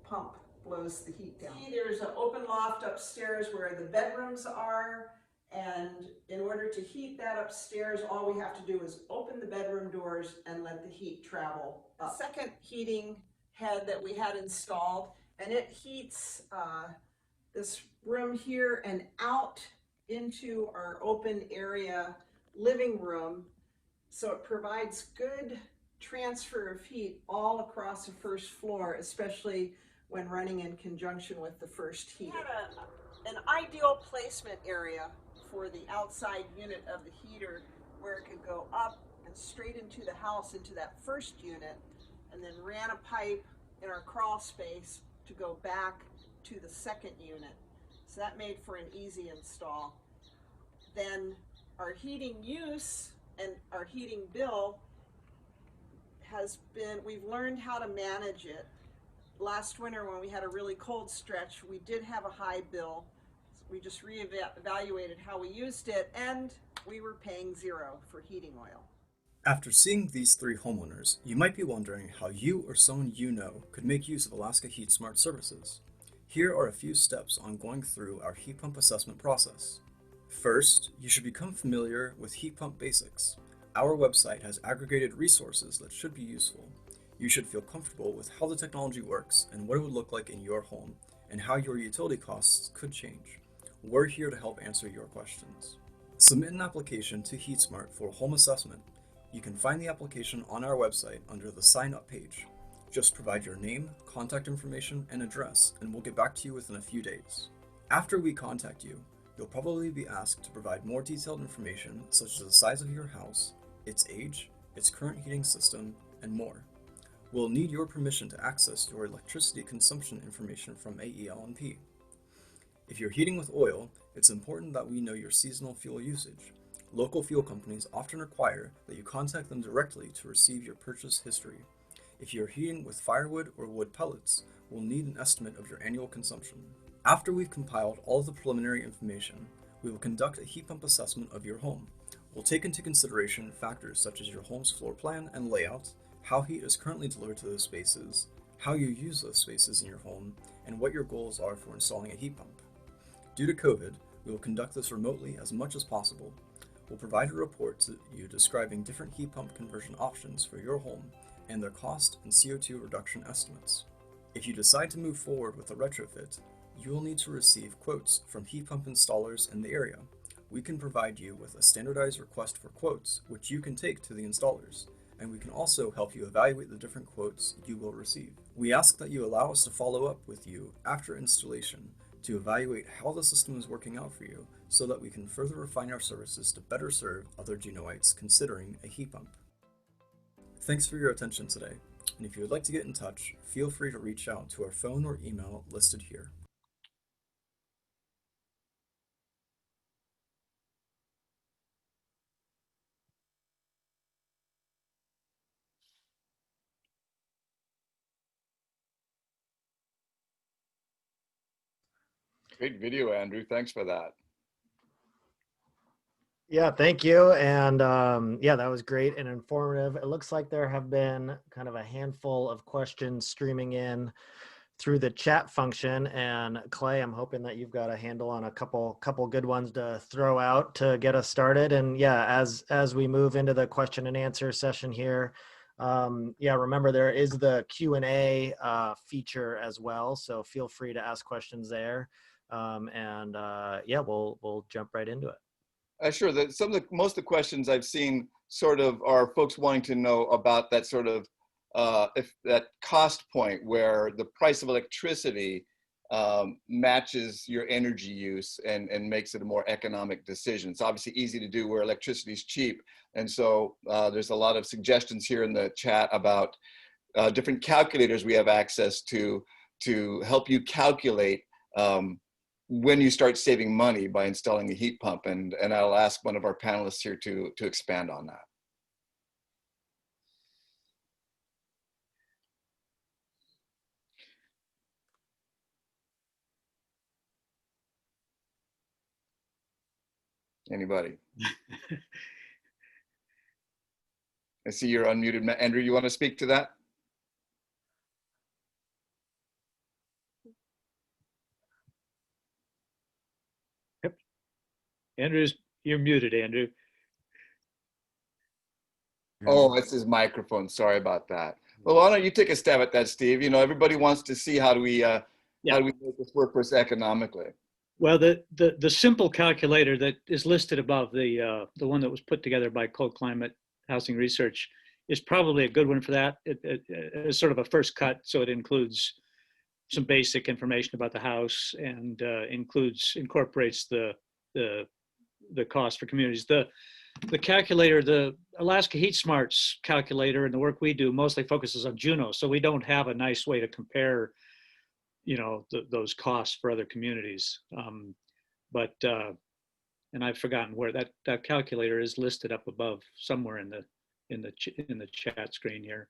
pump blows the heat down. There's an open loft upstairs where the bedrooms are, and in order to heat that upstairs, all we have to do is open the bedroom doors and let the heat travel up. Second heating head that we had installed, and it heats this room here and out into our open area living room, so it provides good transfer of heat all across the first floor, especially when running in conjunction with the first heater. We had an ideal placement area for the outside unit of the heater where it could go up and straight into the house, into that first unit, and then ran a pipe in our crawl space to go back to the second unit. So that made for an easy install. Then our heating use and our heating bill has been, we've learned how to manage it. Last winter when we had a really cold stretch, we did have a high bill. We just reevaluated how we used it, and we were paying $0 for heating oil. After seeing these 3 homeowners, you might be wondering how you or someone you know could make use of Alaska Heat Smart services. Here are a few steps on going through our heat pump assessment process. First, you should become familiar with heat pump basics. Our website has aggregated resources that should be useful. You should feel comfortable with how the technology works and what it would look like in your home, and how your utility costs could change. We're here to help answer your questions. Submit an application to HeatSmart for a home assessment. You can find the application on our website under the Sign Up page. Just provide your name, contact information, and address, and we'll get back to you within a few days. After we contact you, you'll probably be asked to provide more detailed information such as the size of your house, its age, its current heating system, and more. We'll need your permission to access your electricity consumption information from AEL&P. If you're heating with oil, it's important that we know your seasonal fuel usage. Local fuel companies often require that you contact them directly to receive your purchase history. If you're heating with firewood or wood pellets, we'll need an estimate of your annual consumption. After we've compiled all of the preliminary information, we will conduct a heat pump assessment of your home. We'll take into consideration factors such as your home's floor plan and layout, how heat is currently delivered to those spaces, how you use those spaces in your home, and what your goals are for installing a heat pump. Due to COVID, we will conduct this remotely as much as possible. We'll provide a report to you describing different heat pump conversion options for your home and their cost and CO2 reduction estimates. If you decide to move forward with a retrofit, you will need to receive quotes from heat pump installers in the area. We can provide you with a standardized request for quotes, which you can take to the installers, and we can also help you evaluate the different quotes you will receive. We ask that you allow us to follow up with you after installation to evaluate how the system is working out for you so that we can further refine our services to better serve other Juneauites considering a heat pump. Thanks for your attention today. And if you would like to get in touch, feel free to reach out to our phone or email listed here. Great video, Andrew. Thanks for that. Yeah, thank you. And yeah, that was great and informative. It looks like there have been kind of a handful of questions streaming in through the chat function. And Clay, I'm hoping that you've got a handle on a couple good ones to throw out to get us started. And yeah, as we move into the question and answer session here, yeah, remember there is the Q&A feature as well. So feel free to ask questions there. Yeah, we'll jump right into it. Sure. Most of the questions I've seen sort of are folks wanting to know about that sort of if that cost point where the price of electricity matches your energy use and makes it a more economic decision. It's obviously easy to do where electricity is cheap. And so there's a lot of suggestions here in the chat about different calculators we have access to help you calculate when you start saving money by installing a heat pump. And I'll ask one of our panelists here to expand on that. Anybody? I see you're unmuted. Andrew, you want to speak to that? Yep. You're muted, Andrew. Oh, it's his microphone. Sorry about that. Well, why don't you take a stab at that, Steve? You know, everybody wants to see how do we make this work for us economically. Well, the simple calculator that is listed above, the one that was put together by Cold Climate Housing Research, is probably a good one for that. It is sort of a first cut, so it includes some basic information about the house and incorporates the cost for communities. The calculator, the Alaska Heat Smarts calculator, and the work we do mostly focuses on Juneau, so we don't have a nice way to compare, you know, those costs for other communities. And I've forgotten where that calculator is listed up above somewhere in the chat screen here.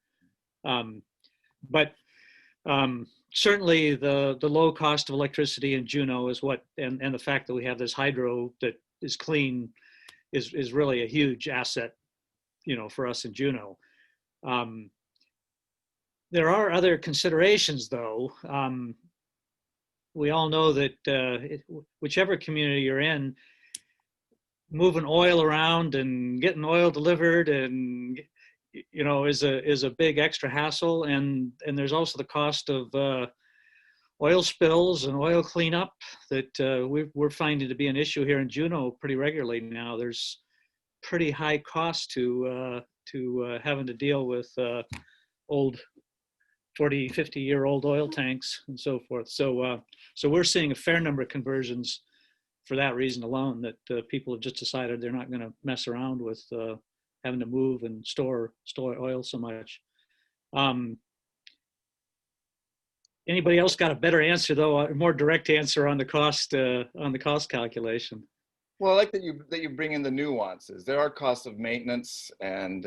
Certainly the low cost of electricity in Juneau is what, and the fact that we have this hydro that is clean is really a huge asset, you know, for us in Juneau. There are other considerations though. We all know that whichever community you're in, moving oil around and getting oil delivered and, you know, is a big extra hassle. And there's also the cost of oil spills and oil cleanup that we're finding to be an issue here in Juneau pretty regularly now. There's pretty high cost to having to deal with old 40, 50-year-old oil tanks and so forth. So we're seeing a fair number of conversions for that reason alone, that people have just decided they're not going to mess around with having to move and store oil so much. Anybody else got a better answer though, a more direct answer on the cost calculation? Well, I like that you bring in the nuances. There are costs of maintenance and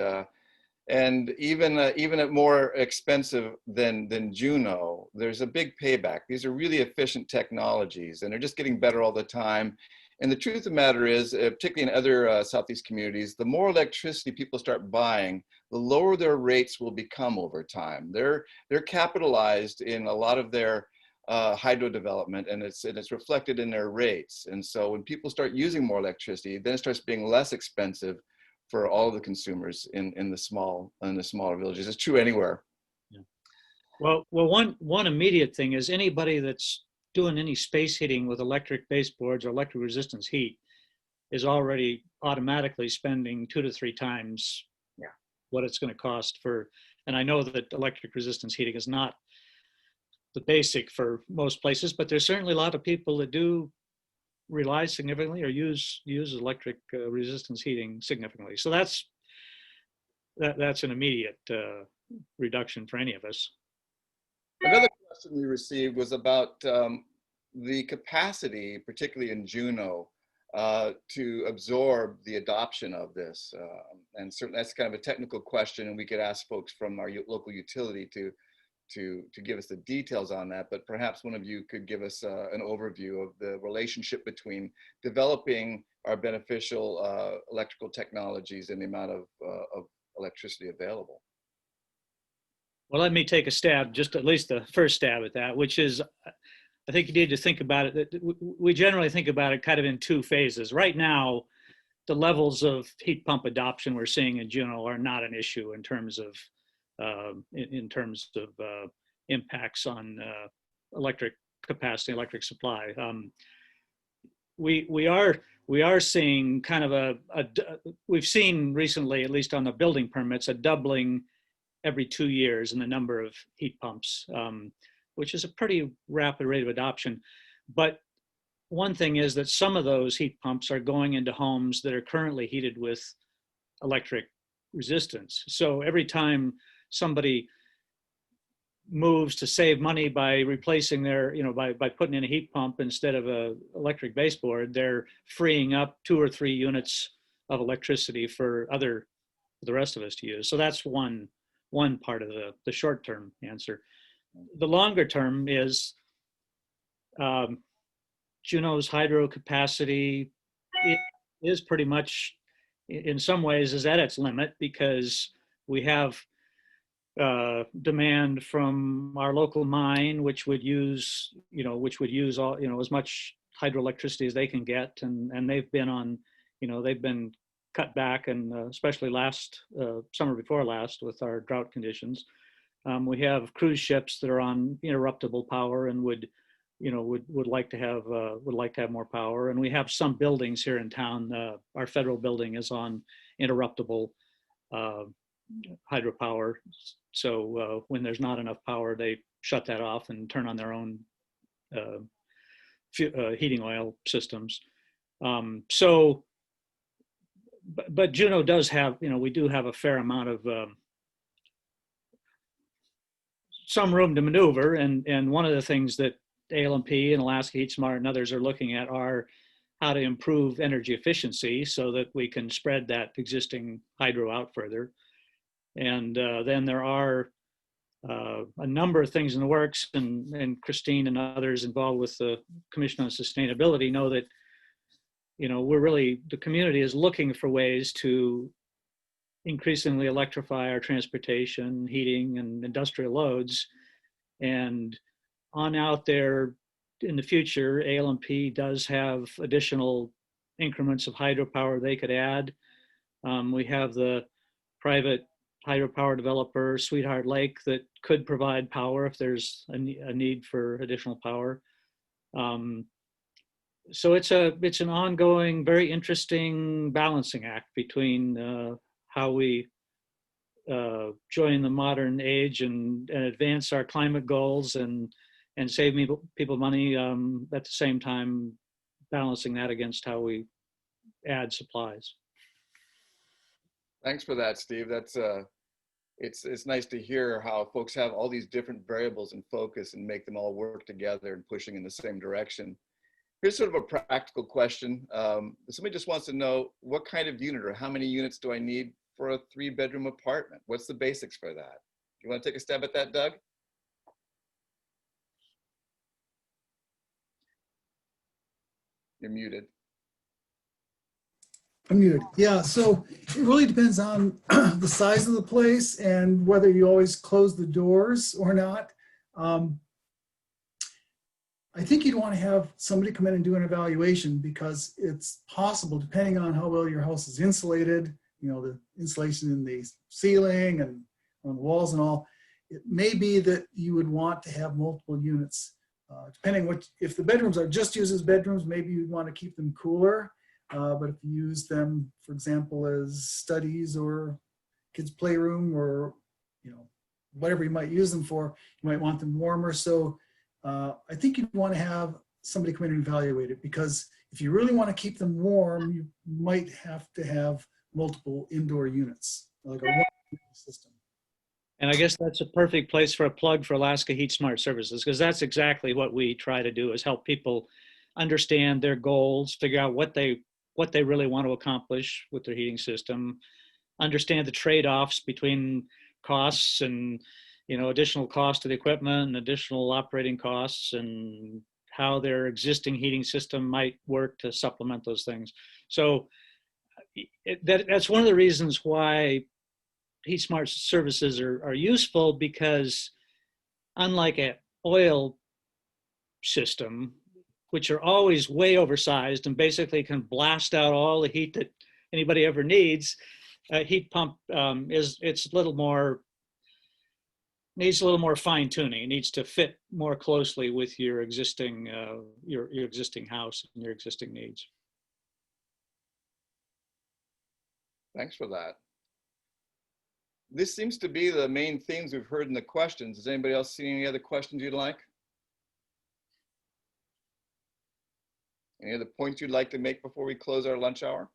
even at more expensive than Juneau, there's a big payback. These are really efficient technologies, and they're just getting better all the time. And the truth of the matter is, particularly in other Southeast communities, the more electricity people start buying, the lower their rates will become over time. They're capitalized in a lot of their hydro development, and it's reflected in their rates. And so when people start using more electricity, then it starts being less expensive for all the consumers in the smaller villages. It's true anywhere. Yeah. Well, one immediate thing is anybody that's doing any space heating with electric baseboards or electric resistance heat is already automatically spending 2 to 3 times what it's going to cost for. And I know that electric resistance heating is not the basic for most places, but there's certainly a lot of people that do rely significantly or use electric resistance heating significantly. So that's an immediate reduction for any of us. Another question we received was about the capacity, particularly in Juneau, to absorb the adoption of this. And certainly that's kind of a technical question, and we could ask folks from our local utility to give us the details on that. But perhaps one of you could give us an overview of the relationship between developing our beneficial electrical technologies and the amount of electricity available. Well, let me take a stab, just at least the first stab at that, which is, I think you need to think about it, that we generally think about it kind of in two phases. Right now, the levels of heat pump adoption we're seeing in Juneau are not an issue in terms of impacts on electric capacity, electric supply. We are seeing kind of we've seen recently, at least on the building permits, a doubling every 2 years in the number of heat pumps, which is a pretty rapid rate of adoption. But one thing is that some of those heat pumps are going into homes that are currently heated with electric resistance. So every time somebody moves to save money by replacing their, by putting in a heat pump instead of a electric baseboard, they're freeing up 2 or 3 units of electricity for the rest of us to use. So that's one part of the short-term answer. The longer term is Juneau's hydro capacity is pretty much, in some ways, is at its limit, because we have demand from our local mine, which would use all, as much hydroelectricity as they can get, and they've been on, they've been cut back, and especially last summer before last with our drought conditions. We have cruise ships that are on interruptible power and would like to have more power, and we have some buildings here in town. Our federal building is on interruptible hydropower, so when there's not enough power, they shut that off and turn on their own heating oil systems. But Juneau does have, we do have a fair amount of some room to maneuver, and one of the things that ALMP and Alaska Heat Smart and others are looking at are how to improve energy efficiency so that we can spread that existing hydro out further. And then there are a number of things in the works, and Christine and others involved with the Commission on Sustainability know that the community is looking for ways to increasingly electrify our transportation, heating, and industrial loads. And on out there in the future, ALMP does have additional increments of hydropower they could add. We have the private hydropower developer, Sweetheart Lake, that could provide power if there's a need for additional power. So it's an ongoing, very interesting balancing act between how we join the modern age and advance our climate goals and save people money, at the same time balancing that against how we add supplies. Thanks for that, Steve. That's it's nice to hear how folks have all these different variables in focus and make them all work together and pushing in the same direction. Here's sort of a practical question. Somebody just wants to know, what kind of unit or how many units do I need for a 3-bedroom apartment? What's the basics for that? You want to take a stab at that, Doug? You're muted. I'm muted. Yeah, so it really depends on the size of the place and whether you always close the doors or not. I think you'd want to have somebody come in and do an evaluation, because it's possible, depending on how well your house is insulated, the insulation in the ceiling and on the walls and all, it may be that you would want to have multiple units. Depending if the bedrooms are just used as bedrooms, maybe you'd want to keep them cooler. But if you use them, for example, as studies or kids' playroom, or whatever you might use them for, you might want them warmer. So I think you'd want to have somebody come in and evaluate it, because if you really want to keep them warm, you might have to have multiple indoor units, like a one system. And I guess that's a perfect place for a plug for Alaska Heat Smart Services, because that's exactly what we try to do, is help people understand their goals, figure out what they really want to accomplish with their heating system, understand the trade-offs between costs and, you know, additional cost of the equipment and additional operating costs, and how their existing heating system might work to supplement those things. So that's one of the reasons why Heat Smart services are useful, because unlike an oil system, which are always way oversized and basically can blast out all the heat that anybody ever needs, a heat pump needs a little more fine tuning. It needs to fit more closely with your existing your existing house and your existing needs. Thanks for that. This seems to be the main themes we've heard in the questions. Does anybody else see any other questions you'd like? Any other points you'd like to make before we close our lunch hour?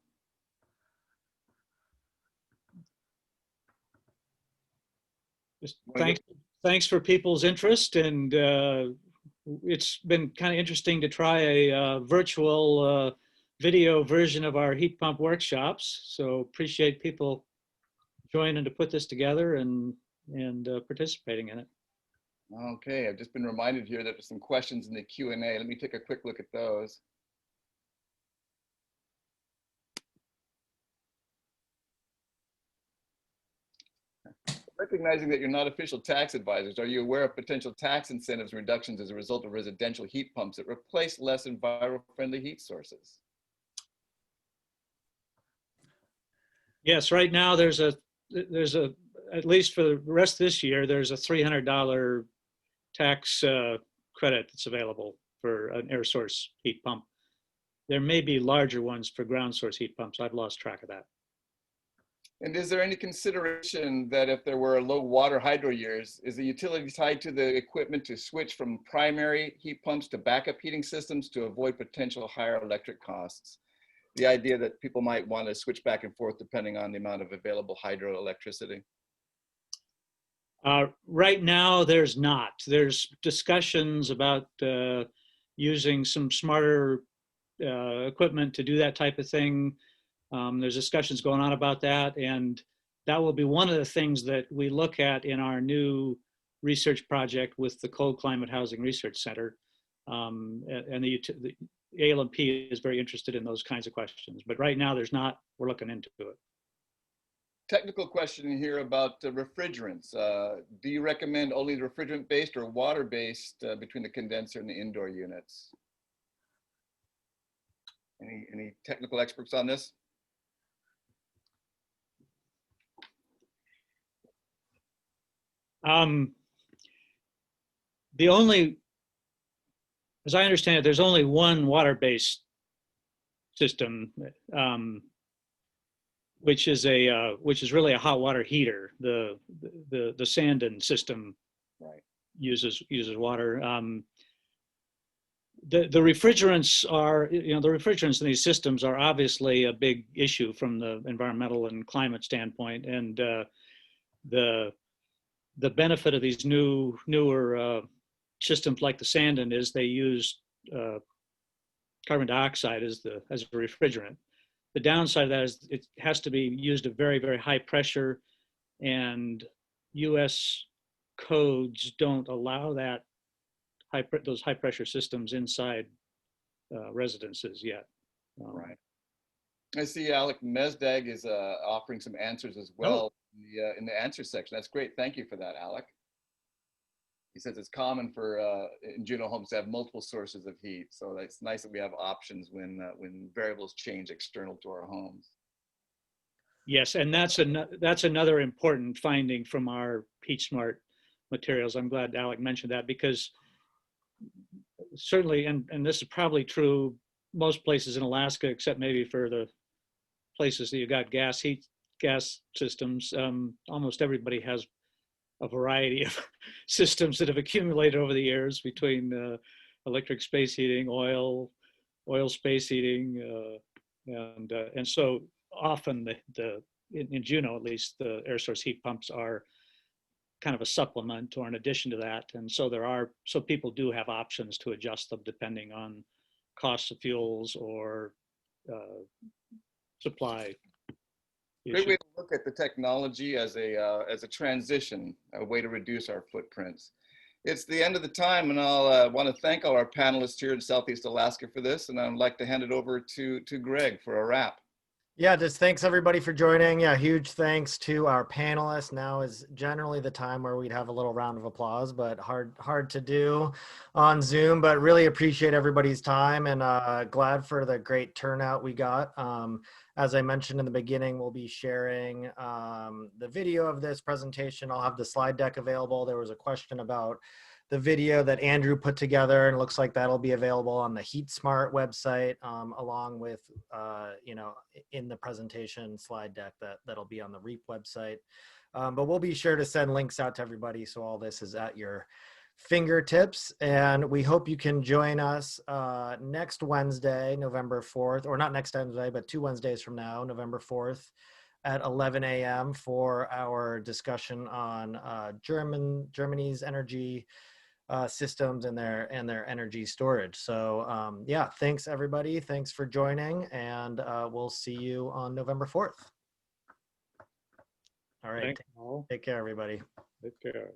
Just thanks for people's interest, and it's been kind of interesting to try a virtual video version of our heat pump workshops. So appreciate people joining to put this together and participating in it. Okay, I've just been reminded here that there's some questions in the Q&A. Let me take a quick look at those. Recognizing that you're not official tax advisors, are you aware of potential tax incentives and reductions as a result of residential heat pumps that replace less environment-friendly heat sources? Yes, right now there's a at least for the rest of this year, there's a $300 tax credit that's available for an air source heat pump. There may be larger ones for ground source heat pumps. I've lost track of that. And is there any consideration that if there were low water hydro years, is the utility tied to the equipment to switch from primary heat pumps to backup heating systems to avoid potential higher electric costs? The idea that people might want to switch back and forth depending on the amount of available hydroelectricity? Right now, there's not. There's discussions about using some smarter equipment to do that type of thing. There's discussions going on about that, and that will be one of the things that we look at in our new research project with the Cold Climate Housing Research Center. And the ALMP is very interested in those kinds of questions, but right now there's not. We're looking into it. Technical question here about refrigerants. Do you recommend only refrigerant-based or water-based between the condenser and the indoor units? Any technical experts on this? As I understand it, there's only one water-based system, which is really a hot water heater. The Sandon system, right, uses water. The refrigerants in these systems are obviously a big issue from the environmental and climate standpoint, and the benefit of these newer systems like the Sandon is they use carbon dioxide as a refrigerant. The downside of that is it has to be used at very, very high pressure, and US codes don't allow that those high pressure systems inside residences yet. Right. I see Alec Mesdag is offering some answers as well in the answer section. That's great. Thank you for that, Alec. He says it's common for in Juneau homes to have multiple sources of heat. So it's nice that we have options when variables change external to our homes. Yes, and that's another important finding from our Heat Smart materials. I'm glad Alec mentioned that, because certainly, and this is probably true most places in Alaska, except maybe for the places that you got gas systems, almost everybody has a variety of systems that have accumulated over the years between electric space heating, oil space heating, and so often in Juneau, at least, the air source heat pumps are kind of a supplement or an addition to that. And so so people do have options to adjust them depending on costs of fuels or supply Great way issues. to look at the technology as a transition, a way to reduce our footprints. It's the end of the time, and I'll want to thank all our panelists here in Southeast Alaska for this, and I'd like to hand it over to Greg for a wrap. Yeah, just thanks everybody for joining. Yeah, huge thanks to our panelists. Now is generally the time where we'd have a little round of applause, but hard to do on Zoom. But really appreciate everybody's time, and glad for the great turnout we got. As I mentioned in the beginning, we'll be sharing the video of this presentation. I'll have the slide deck available. There was a question about the video that Andrew put together, and it looks like that'll be available on the HeatSmart website, along with, you know, in the presentation slide deck that'll be on the REAP website. But we'll be sure to send links out to everybody so all this is at your fingertips. And we hope you can join us next Wednesday, November 4th, or not next Wednesday, but 2 Wednesdays from now, November 4th, at 11 a.m. for our discussion on Germany's energy systems and their energy storage. So yeah, thanks everybody. Thanks for joining, and we'll see you on November 4th. All right. Thanks, all. Take care, everybody. Take care.